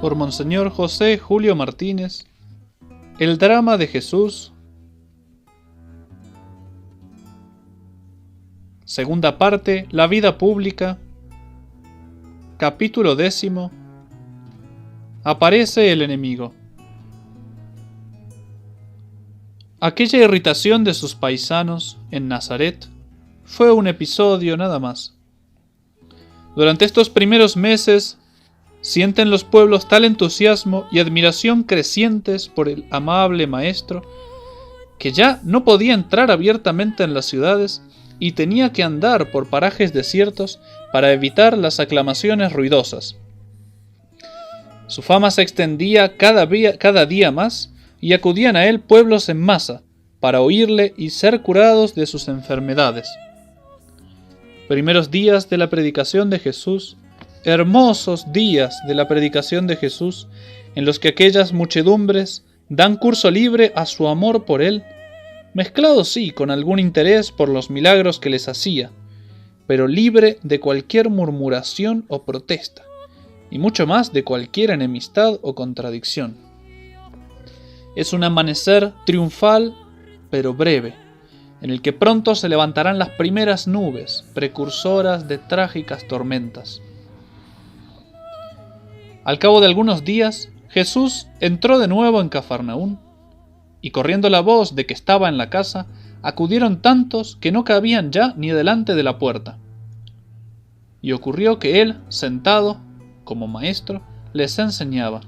por Monseñor José Julio Martínez, el drama de Jesús, segunda parte, la vida pública, capítulo 10, aparece el enemigo. Aquella irritación de sus paisanos en Nazaret fue un episodio nada más. Durante estos primeros meses sienten los pueblos tal entusiasmo y admiración crecientes por el amable maestro que ya no podía entrar abiertamente en las ciudades y tenía que andar por parajes desiertos para evitar las aclamaciones ruidosas. Su fama se extendía cada día más y acudían a él pueblos en masa para oírle y ser curados de sus enfermedades. Primeros días de la predicación de Jesús, hermosos días de la predicación de Jesús, en los que aquellas muchedumbres dan curso libre a su amor por él, mezclado sí con algún interés por los milagros que les hacía, pero libre de cualquier murmuración o protesta, y mucho más de cualquier enemistad o contradicción. Es un amanecer triunfal, pero breve, en el que pronto se levantarán las primeras nubes, precursoras de trágicas tormentas. Al cabo de algunos días, Jesús entró de nuevo en Cafarnaún, y corriendo la voz de que estaba en la casa, acudieron tantos que no cabían ya ni delante de la puerta. Y ocurrió que él, sentado, como maestro, les enseñaba.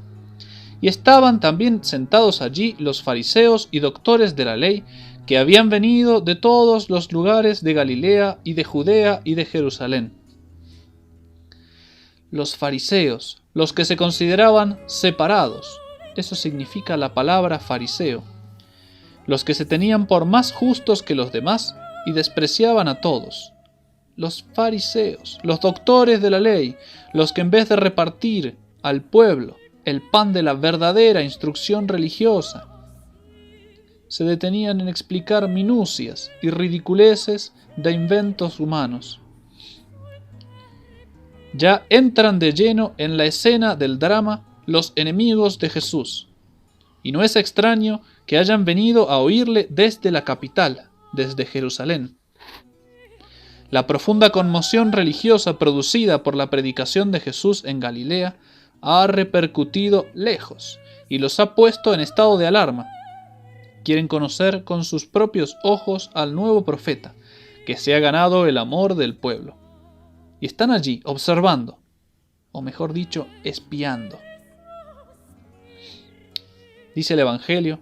Y estaban también sentados allí los fariseos y doctores de la ley, que habían venido de todos los lugares de Galilea y de Judea y de Jerusalén. Los fariseos, los que se consideraban separados, eso significa la palabra fariseo, los que se tenían por más justos que los demás y despreciaban a todos. Los fariseos, los doctores de la ley, los que en vez de repartir al pueblo el pan de la verdadera instrucción religiosa, se detenían en explicar minucias y ridiculeces de inventos humanos. Ya entran de lleno en la escena del drama los enemigos de Jesús, y no es extraño que hayan venido a oírle desde la capital, desde Jerusalén. La profunda conmoción religiosa producida por la predicación de Jesús en Galilea ha repercutido lejos y los ha puesto en estado de alarma. Quieren conocer con sus propios ojos al nuevo profeta, que se ha ganado el amor del pueblo. Y están allí observando, o mejor dicho, espiando. Dice el Evangelio: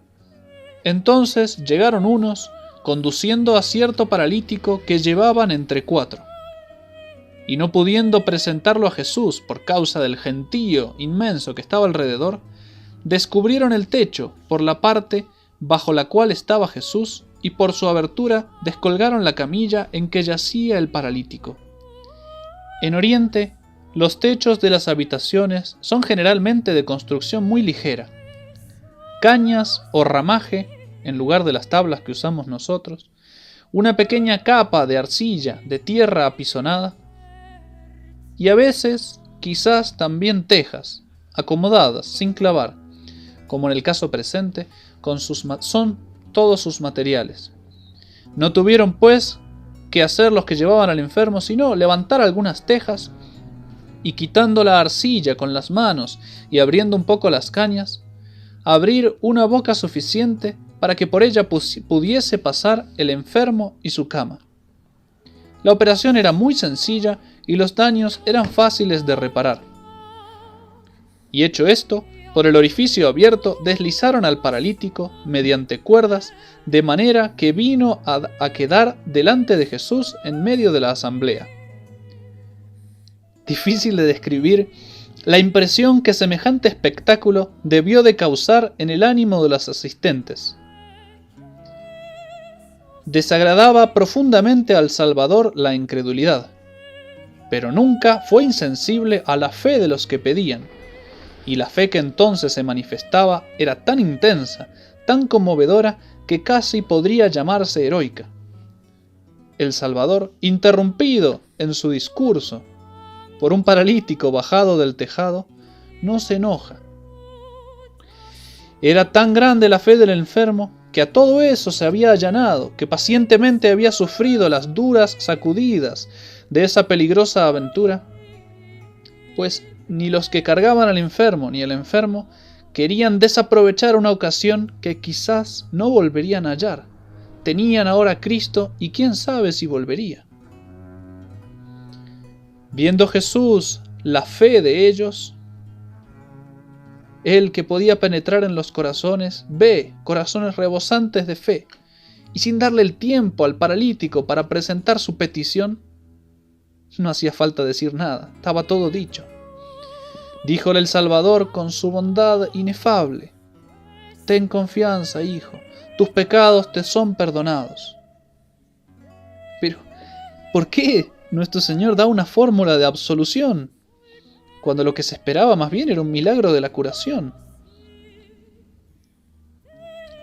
entonces llegaron unos conduciendo a cierto paralítico que llevaban entre 4. Y no pudiendo presentarlo a Jesús por causa del gentío inmenso que estaba alrededor, descubrieron el techo por la parte bajo la cual estaba Jesús, y por su abertura descolgaron la camilla en que yacía el paralítico. En Oriente, los techos de las habitaciones son generalmente de construcción muy ligera. Cañas o ramaje, en lugar de las tablas que usamos nosotros, una pequeña capa de arcilla, de tierra apisonada, y a veces, quizás también tejas, acomodadas, sin clavar, como en el caso presente, son todos sus materiales. No tuvieron, pues, que hacer los que llevaban al enfermo, sino levantar algunas tejas y quitando la arcilla con las manos y abriendo un poco las cañas, abrir una boca suficiente para que por ella pudiese pasar el enfermo y su cama. La operación era muy sencilla y los daños eran fáciles de reparar. Y hecho esto, por el orificio abierto deslizaron al paralítico mediante cuerdas, de manera que vino a quedar delante de Jesús en medio de la asamblea. Difícil de describir la impresión que semejante espectáculo debió de causar en el ánimo de los asistentes. Desagradaba profundamente al Salvador la incredulidad, pero nunca fue insensible a la fe de los que pedían, y la fe que entonces se manifestaba era tan intensa, tan conmovedora, que casi podría llamarse heroica. El Salvador, interrumpido en su discurso por un paralítico bajado del tejado, no se enoja. Era tan grande la fe del enfermo que a todo eso se había allanado, que pacientemente había sufrido las duras sacudidas de esa peligrosa aventura, pues ni los que cargaban al enfermo ni el enfermo querían desaprovechar una ocasión que quizás no volverían a hallar. Tenían ahora a Cristo y quién sabe si volvería. Viendo Jesús la fe de ellos, Él que podía penetrar en los corazones, ve corazones rebosantes de fe, y sin darle el tiempo al paralítico para presentar su petición, no hacía falta decir nada, estaba todo dicho. Díjole el Salvador con su bondad inefable: ten confianza, hijo, tus pecados te son perdonados. Pero, ¿por qué nuestro Señor da una fórmula de absolución, cuando lo que se esperaba más bien era un milagro de la curación?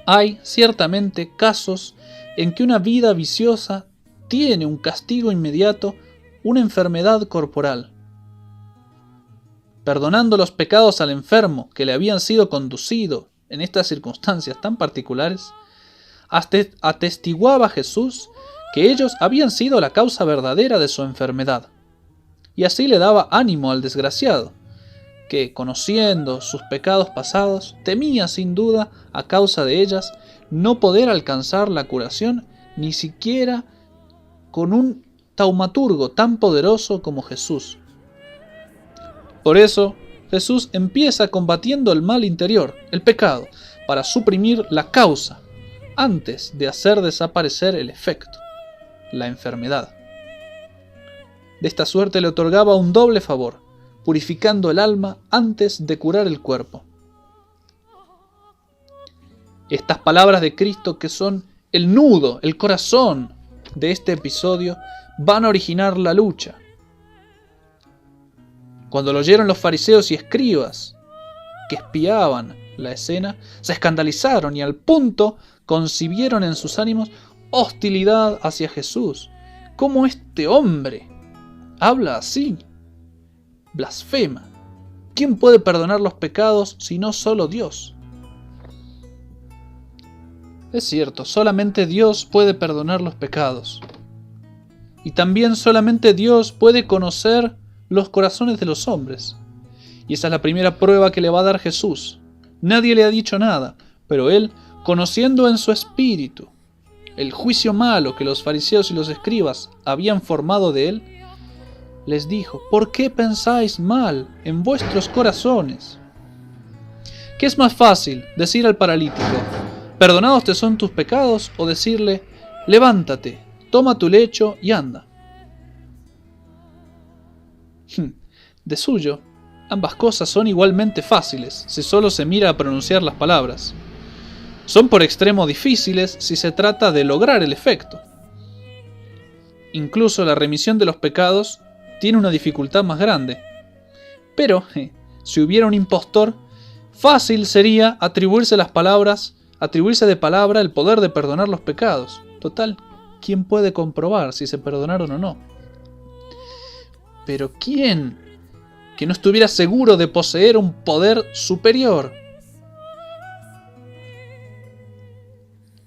Hay ciertamente casos en que una vida viciosa tiene un castigo inmediato, una enfermedad corporal. Perdonando los pecados al enfermo que le habían sido conducido en estas circunstancias tan particulares, atestiguaba Jesús que ellos habían sido la causa verdadera de su enfermedad, y así le daba ánimo al desgraciado, que, conociendo sus pecados pasados, temía sin duda, a causa de ellas, no poder alcanzar la curación ni siquiera con un taumaturgo tan poderoso como Jesús. Por eso, Jesús empieza combatiendo el mal interior, el pecado, para suprimir la causa, antes de hacer desaparecer el efecto, la enfermedad. De esta suerte le otorgaba un doble favor, purificando el alma antes de curar el cuerpo. Estas palabras de Cristo, que son el nudo, el corazón de este episodio, van a originar la lucha. Cuando lo oyeron los fariseos y escribas, que espiaban la escena, se escandalizaron y al punto concibieron en sus ánimos hostilidad hacia Jesús. ¿Cómo este hombre habla así? Blasfema. ¿Quién puede perdonar los pecados sino solo Dios? Es cierto, solamente Dios puede perdonar los pecados. Y también solamente Dios puede conocer los corazones de los hombres. Y esa es la primera prueba que le va a dar Jesús. Nadie le ha dicho nada, pero él, conociendo en su espíritu el juicio malo que los fariseos y los escribas habían formado de él, les dijo: ¿por qué pensáis mal en vuestros corazones? ¿Qué es más fácil, decir al paralítico: perdonados te son tus pecados, o decirle: levántate, toma tu lecho y anda? De suyo, ambas cosas son igualmente fáciles si solo se mira a pronunciar las palabras. Son por extremo difíciles si se trata de lograr el efecto. Incluso la remisión de los pecados tiene una dificultad más grande. Pero, si hubiera un impostor, fácil sería atribuirse de palabra el poder de perdonar los pecados. Total, ¿quién puede comprobar si se perdonaron o no? Pero ¿quién que no estuviera seguro de poseer un poder superior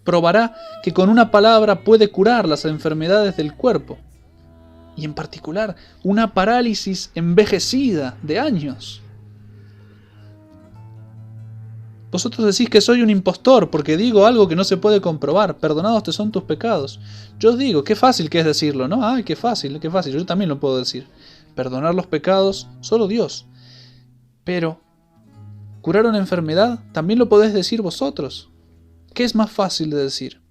probará que con una palabra puede curar las enfermedades del cuerpo? Y en particular, una parálisis envejecida de años. Vosotros decís que soy un impostor porque digo algo que no se puede comprobar. Perdonados te son tus pecados. Yo os digo, qué fácil que es decirlo, ¿no? Ay, qué fácil, qué fácil. Yo también lo puedo decir. Perdonar los pecados, solo Dios. Pero, curar una enfermedad, también lo podés decir vosotros. ¿Qué es más fácil de decir?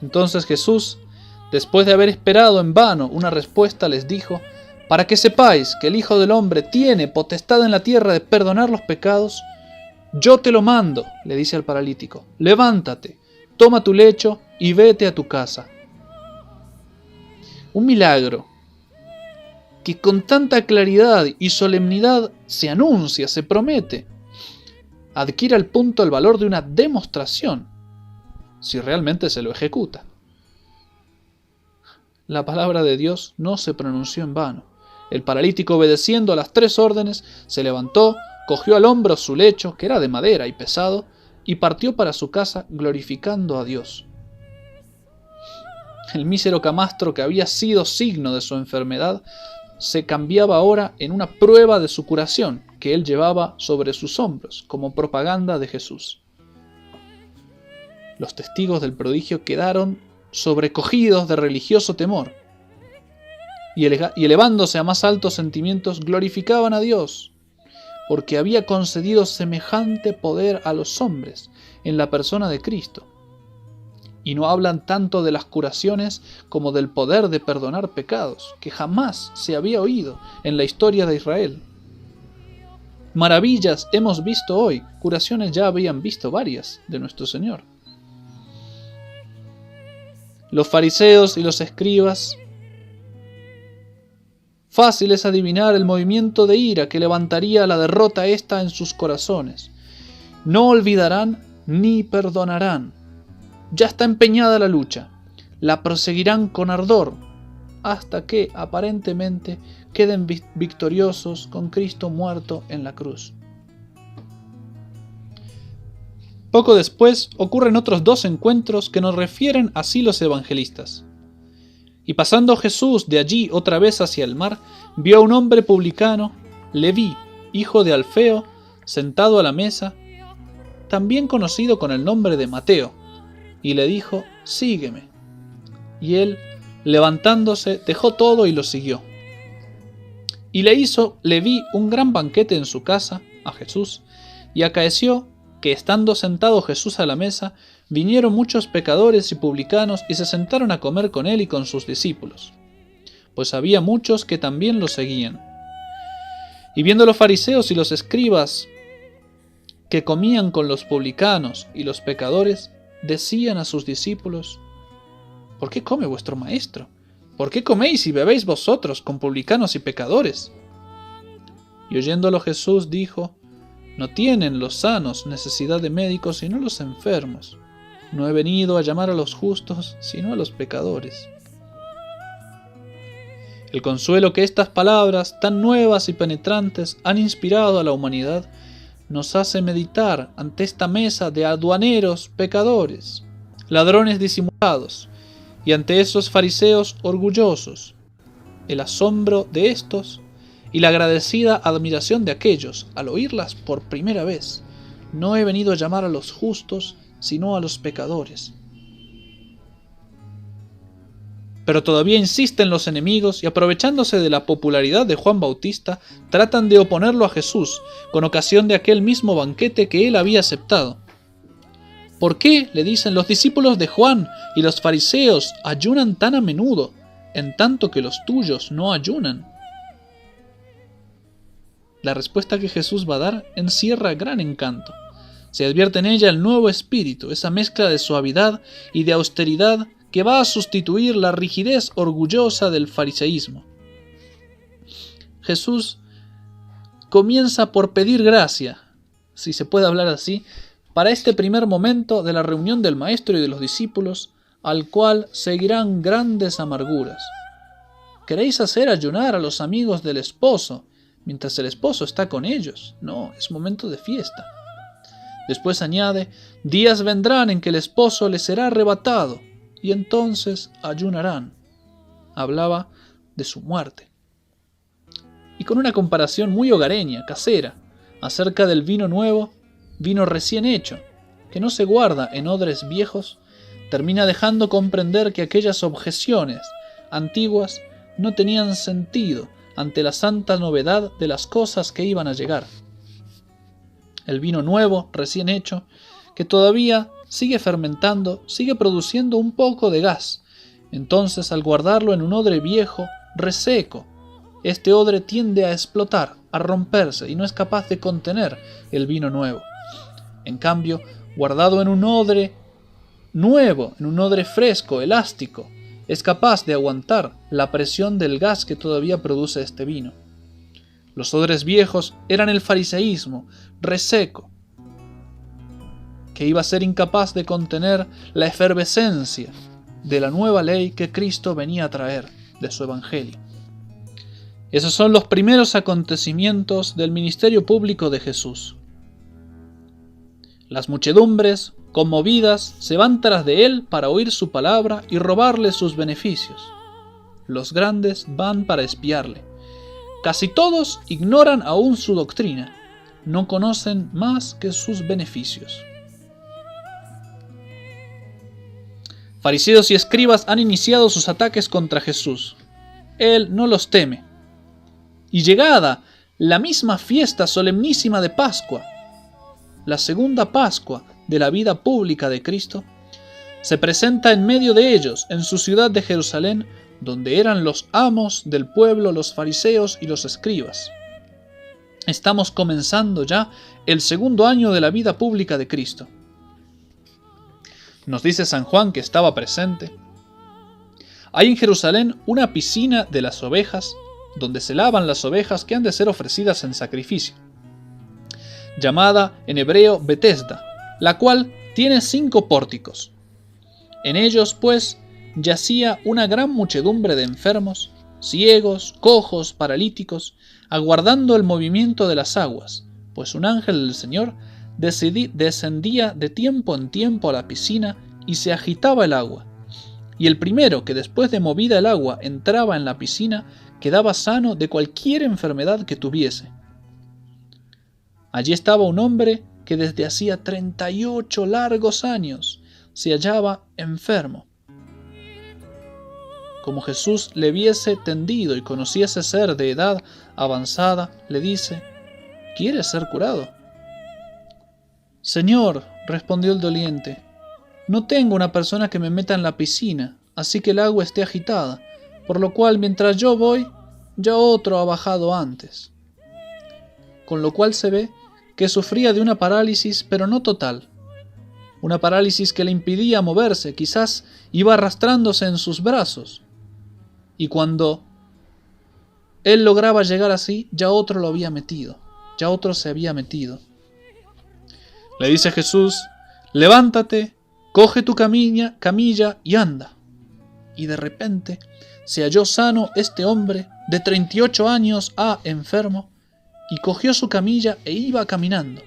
Entonces Jesús, después de haber esperado en vano una respuesta, les dijo: para que sepáis que el Hijo del Hombre tiene potestad en la tierra de perdonar los pecados, yo te lo mando, le dice al paralítico: levántate, toma tu lecho y vete a tu casa. Un milagro que con tanta claridad y solemnidad se anuncia, se promete, adquiere al punto el valor de una demostración, si realmente se lo ejecuta. La palabra de Dios no se pronunció en vano. El paralítico, obedeciendo a las 3 órdenes, se levantó, cogió al hombro su lecho, que era de madera y pesado, y partió para su casa glorificando a Dios. El mísero camastro, que había sido signo de su enfermedad, se cambiaba ahora en una prueba de su curación, que él llevaba sobre sus hombros, como propaganda de Jesús. Los testigos del prodigio quedaron sobrecogidos de religioso temor, y elevándose a más altos sentimientos, glorificaban a Dios, porque había concedido semejante poder a los hombres en la persona de Cristo. Y no hablan tanto de las curaciones como del poder de perdonar pecados, que jamás se había oído en la historia de Israel. Maravillas hemos visto hoy, curaciones ya habían visto varias de nuestro Señor. Los fariseos y los escribas, fácil es adivinar el movimiento de ira que levantaría la derrota esta en sus corazones. No olvidarán ni perdonarán. Ya está empeñada la lucha. La proseguirán con ardor hasta que, aparentemente, queden victoriosos con Cristo muerto en la cruz. Poco después ocurren otros 2 encuentros que nos refieren así los evangelistas. Y pasando Jesús de allí otra vez hacia el mar, vio a un hombre publicano, Leví, hijo de Alfeo, sentado a la mesa, también conocido con el nombre de Mateo, y le dijo: «Sígueme». Y él, levantándose, dejó todo y lo siguió. Y le hizo Leví un gran banquete en su casa a Jesús, y acaeció que, estando sentado Jesús a la mesa, vinieron muchos pecadores y publicanos y se sentaron a comer con él y con sus discípulos, pues había muchos que también lo seguían. Y viendo los fariseos y los escribas que comían con los publicanos y los pecadores, decían a sus discípulos: «¿Por qué come vuestro maestro? ¿Por qué coméis y bebéis vosotros con publicanos y pecadores?». Y oyéndolo Jesús dijo: «No tienen los sanos necesidad de médicos, sino los enfermos. No he venido a llamar a los justos, sino a los pecadores». El consuelo que estas palabras, tan nuevas y penetrantes, han inspirado a la humanidad, nos hace meditar ante esta mesa de aduaneros pecadores, ladrones disimulados, y ante esos fariseos orgullosos, el asombro de estos y la agradecida admiración de aquellos al oírlas por primera vez. No he venido a llamar a los justos, sino a los pecadores. Pero todavía insisten los enemigos y, aprovechándose de la popularidad de Juan Bautista, tratan de oponerlo a Jesús con ocasión de aquel mismo banquete que él había aceptado. ¿Por qué, le dicen, los discípulos de Juan y los fariseos ayunan tan a menudo, en tanto que los tuyos no ayunan? La respuesta que Jesús va a dar encierra gran encanto. Se advierte en ella el nuevo espíritu, esa mezcla de suavidad y de austeridad que va a sustituir la rigidez orgullosa del fariseísmo. Jesús comienza por pedir gracia, si se puede hablar así, para este primer momento de la reunión del Maestro y de los discípulos, al cual seguirán grandes amarguras. ¿Queréis hacer ayunar a los amigos del esposo mientras el esposo está con ellos? No, es momento de fiesta. Después añade: días vendrán en que el esposo les será arrebatado, y entonces ayunarán. Hablaba de su muerte. Y con una comparación muy hogareña, casera, acerca del vino nuevo, vino recién hecho, que no se guarda en odres viejos, termina dejando comprender que aquellas objeciones antiguas no tenían sentido ante la santa novedad de las cosas que iban a llegar. El vino nuevo, recién hecho, que todavía sigue fermentando, sigue produciendo un poco de gas. Entonces, al guardarlo en un odre viejo, reseco, este odre tiende a explotar, a romperse, y no es capaz de contener el vino nuevo. En cambio, guardado en un odre nuevo, en un odre fresco, elástico, es capaz de aguantar la presión del gas que todavía produce este vino. Los odres viejos eran el fariseísmo, reseco, que iba a ser incapaz de contener la efervescencia de la nueva ley que Cristo venía a traer, de su evangelio. Esos son los primeros acontecimientos del ministerio público de Jesús. Las muchedumbres, conmovidas, se van tras de él para oír su palabra y robarle sus beneficios. Los grandes van para espiarle. Casi todos ignoran aún su doctrina, no conocen más que sus beneficios. Fariseos y escribas han iniciado sus ataques contra Jesús. Él no los teme. Y llegada la misma fiesta solemnísima de Pascua, la segunda Pascua de la vida pública de Cristo, se presenta en medio de ellos, en su ciudad de Jerusalén, donde eran los amos del pueblo, los fariseos y los escribas. Estamos comenzando ya el segundo año de la vida pública de Cristo. Nos dice San Juan, que estaba presente: hay en Jerusalén una piscina de las ovejas, donde se lavan las ovejas que han de ser ofrecidas en sacrificio, llamada en hebreo Betesda, la cual tiene 5 pórticos. En ellos, pues, yacía una gran muchedumbre de enfermos, ciegos, cojos, paralíticos, aguardando el movimiento de las aguas, pues un ángel del Señor descendía de tiempo en tiempo a la piscina y se agitaba el agua. Y el primero que después de movida el agua entraba en la piscina quedaba sano de cualquier enfermedad que tuviese. Allí estaba un hombre que desde hacía 38 largos años se hallaba enfermo. Como Jesús le viese tendido y conociese ser de edad avanzada, le dice: ¿quieres ser curado? Señor, respondió el doliente, no tengo una persona que me meta en la piscina, así que el agua esté agitada, por lo cual mientras yo voy, ya otro ha bajado antes. Con lo cual se ve que sufría de una parálisis, pero no total. Una parálisis que le impedía moverse, quizás iba arrastrándose en sus brazos. Y cuando él lograba llegar así, ya otro lo había metido, ya otro se había metido. Le dice Jesús: levántate, coge tu camilla y anda. Y de repente se halló sano este hombre de 38 años enfermo, y cogió su camilla e iba caminando.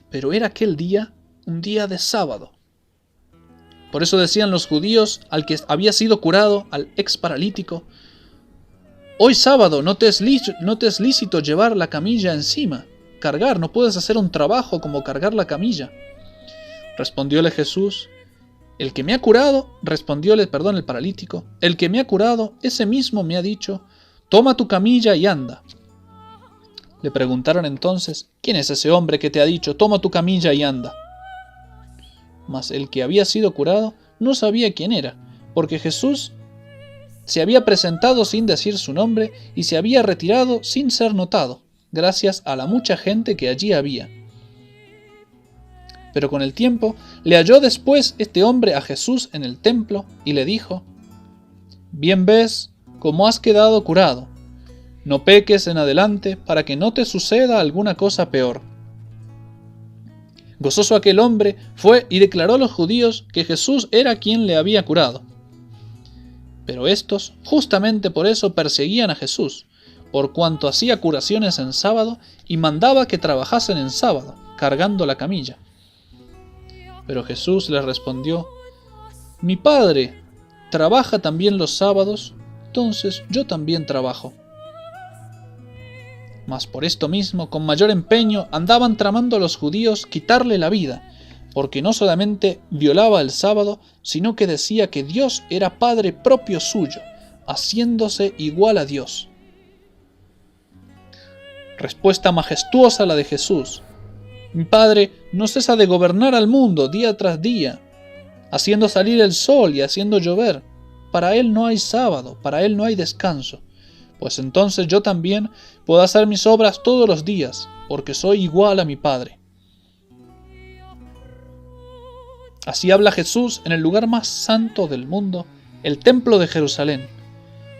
Pero era aquel día un día de sábado. Por eso decían los judíos al que había sido curado, al ex paralítico: hoy sábado no te es lícito llevar la camilla encima, cargar, no puedes hacer un trabajo como cargar la camilla. Respondióle Jesús: el paralítico, el que me ha curado, ese mismo me ha dicho: toma tu camilla y anda. Le preguntaron entonces: ¿quién es ese hombre que te ha dicho: toma tu camilla y anda? Mas el que había sido curado no sabía quién era, porque Jesús se había presentado sin decir su nombre y se había retirado sin ser notado, gracias a la mucha gente que allí había. Pero con el tiempo le halló después este hombre a Jesús en el templo y le dijo: bien ves cómo has quedado curado, no peques en adelante para que no te suceda alguna cosa peor. Gozoso aquel hombre fue y declaró a los judíos que Jesús era quien le había curado. Pero estos, justamente por eso, perseguían a Jesús, por cuanto hacía curaciones en sábado y mandaba que trabajasen en sábado, cargando la camilla. Pero Jesús les respondió: mi Padre trabaja también los sábados, entonces yo también trabajo. Mas por esto mismo, con mayor empeño, andaban tramando a los judíos quitarle la vida, porque no solamente violaba el sábado, sino que decía que Dios era Padre propio suyo, haciéndose igual a Dios. Respuesta majestuosa la de Jesús: mi Padre no cesa de gobernar al mundo día tras día, haciendo salir el sol y haciendo llover. Para Él no hay sábado, para Él no hay descanso. Pues entonces yo también puedo hacer mis obras todos los días, porque soy igual a mi Padre. Así habla Jesús en el lugar más santo del mundo, el templo de Jerusalén.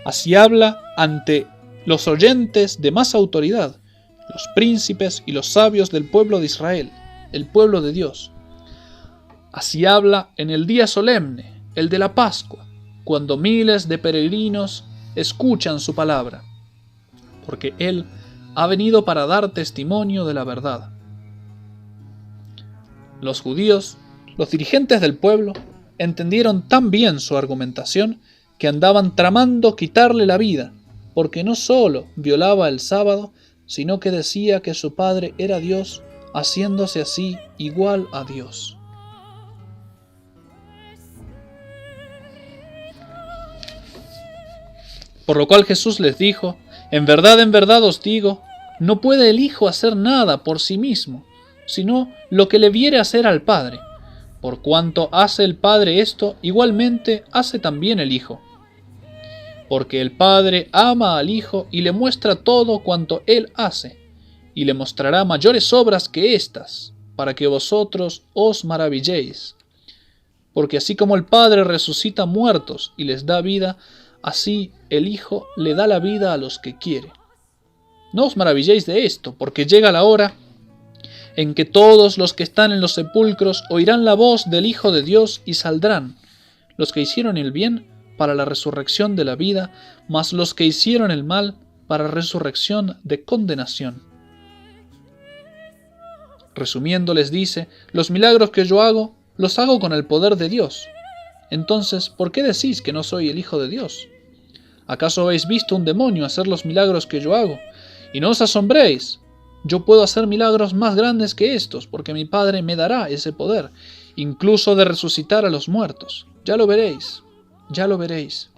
Así habla ante los oyentes de más autoridad, los príncipes y los sabios del pueblo de Israel, el pueblo de Dios. Así habla en el día solemne, el de la Pascua, cuando miles de peregrinos escuchan su palabra, porque Él ha venido para dar testimonio de la verdad. Los judíos, los dirigentes del pueblo, entendieron tan bien su argumentación que andaban tramando quitarle la vida, porque no solo violaba el sábado, sino que decía que su padre era Dios, haciéndose así igual a Dios. Por lo cual Jesús les dijo: en verdad os digo, no puede el Hijo hacer nada por sí mismo, sino lo que le viere hacer al Padre. Por cuanto hace el Padre esto, igualmente hace también el Hijo. Porque el Padre ama al Hijo y le muestra todo cuanto Él hace, y le mostrará mayores obras que éstas, para que vosotros os maravilléis. Porque así como el Padre resucita muertos y les da vida, así el Hijo le da la vida a los que quiere. No os maravilléis de esto, porque llega la hora en que todos los que están en los sepulcros oirán la voz del Hijo de Dios y saldrán, los que hicieron el bien para la resurrección de la vida, mas los que hicieron el mal para resurrección de condenación. Resumiendo les dice: los milagros que yo hago, los hago con el poder de Dios. Entonces, ¿por qué decís que no soy el Hijo de Dios? ¿Acaso habéis visto un demonio hacer los milagros que yo hago? Y no os asombréis. Yo puedo hacer milagros más grandes que estos, porque mi Padre me dará ese poder, incluso de resucitar a los muertos. Ya lo veréis, ya lo veréis.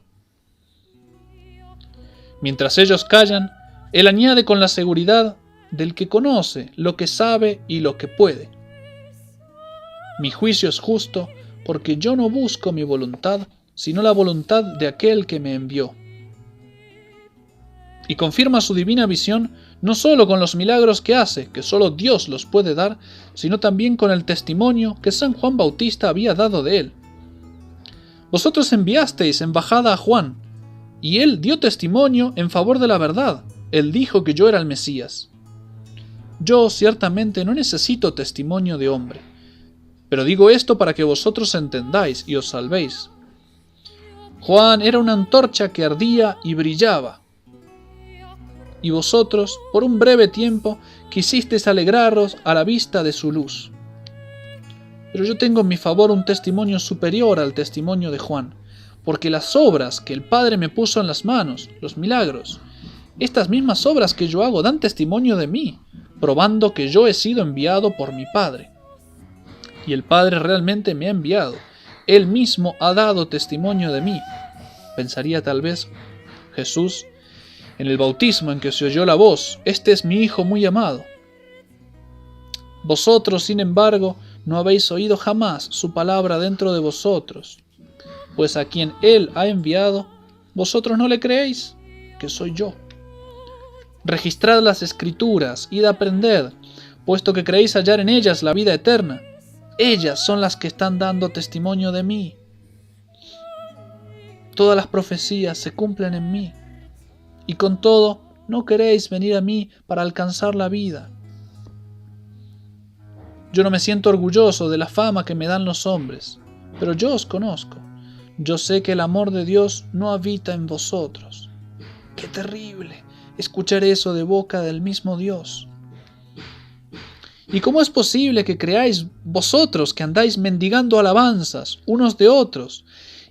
Mientras ellos callan, Él añade con la seguridad del que conoce lo que sabe y lo que puede: mi juicio es justo, porque yo no busco mi voluntad, sino la voluntad de aquel que me envió. Y confirma su divina visión no solo con los milagros que hace, que solo Dios los puede dar, sino también con el testimonio que San Juan Bautista había dado de él. Vosotros enviasteis embajada a Juan, y él dio testimonio en favor de la verdad. Él dijo que yo era el Mesías. Yo ciertamente no necesito testimonio de hombre, pero digo esto para que vosotros entendáis y os salvéis. Juan era una antorcha que ardía y brillaba, y vosotros, por un breve tiempo, quisisteis alegraros a la vista de su luz. Pero yo tengo en mi favor un testimonio superior al testimonio de Juan, porque las obras que el Padre me puso en las manos, los milagros, estas mismas obras que yo hago dan testimonio de mí, probando que yo he sido enviado por mi Padre. Y el Padre realmente me ha enviado. Él mismo ha dado testimonio de mí. Pensaría tal vez Jesús en el bautismo en que se oyó la voz: este es mi Hijo muy amado. Vosotros, sin embargo, no habéis oído jamás su palabra dentro de vosotros, pues a quien Él ha enviado, vosotros no le creéis, que soy yo. Registrad las Escrituras, id a aprended, puesto que creéis hallar en ellas la vida eterna. Ellas son las que están dando testimonio de mí. Todas las profecías se cumplen en mí. Y con todo, no queréis venir a mí para alcanzar la vida. Yo no me siento orgulloso de la fama que me dan los hombres, pero yo os conozco. Yo sé que el amor de Dios no habita en vosotros. ¡Qué terrible escuchar eso de boca del mismo Dios! ¿Y cómo es posible que creáis vosotros que andáis mendigando alabanzas unos de otros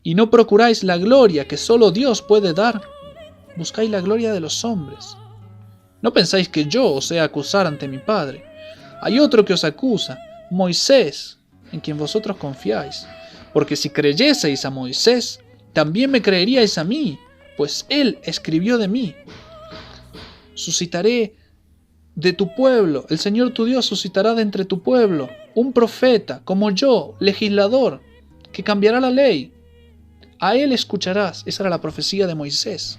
y no procuráis la gloria que solo Dios puede dar? Buscáis la gloria de los hombres. No pensáis que yo os he a acusar ante mi Padre. Hay otro que os acusa, Moisés, en quien vosotros confiáis. Porque si creyeseis a Moisés, también me creeríais a mí, pues él escribió de mí. Suscitaré de tu pueblo, el Señor tu Dios suscitará de entre tu pueblo un profeta, como yo, legislador, que cambiará la ley. A él escucharás. Esa era la profecía de Moisés.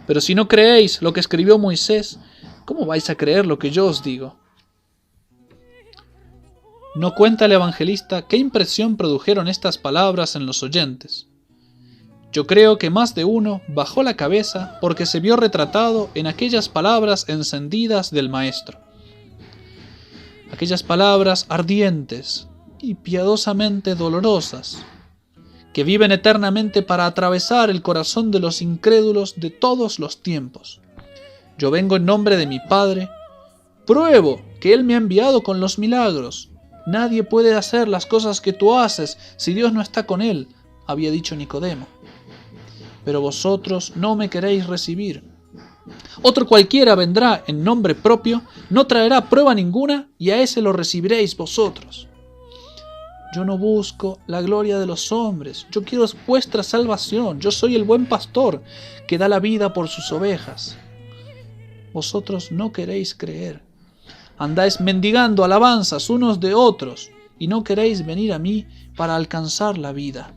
Pero si no creéis lo que escribió Moisés, ¿cómo vais a creer lo que yo os digo? No cuenta el evangelista qué impresión produjeron estas palabras en los oyentes. Yo creo que más de uno bajó la cabeza porque se vio retratado en aquellas palabras encendidas del Maestro. Aquellas palabras ardientes y piadosamente dolorosas, que viven eternamente para atravesar el corazón de los incrédulos de todos los tiempos. Yo vengo en nombre de mi Padre, pruebo que Él me ha enviado con los milagros. Nadie puede hacer las cosas que tú haces si Dios no está con él, había dicho Nicodemo. Pero vosotros no me queréis recibir. Otro cualquiera vendrá en nombre propio, no traerá prueba ninguna, y a ese lo recibiréis vosotros. Yo no busco la gloria de los hombres, yo quiero vuestra salvación. Yo soy el buen pastor que da la vida por sus ovejas. Vosotros no queréis creer. Andáis mendigando alabanzas unos de otros, y no queréis venir a mí para alcanzar la vida.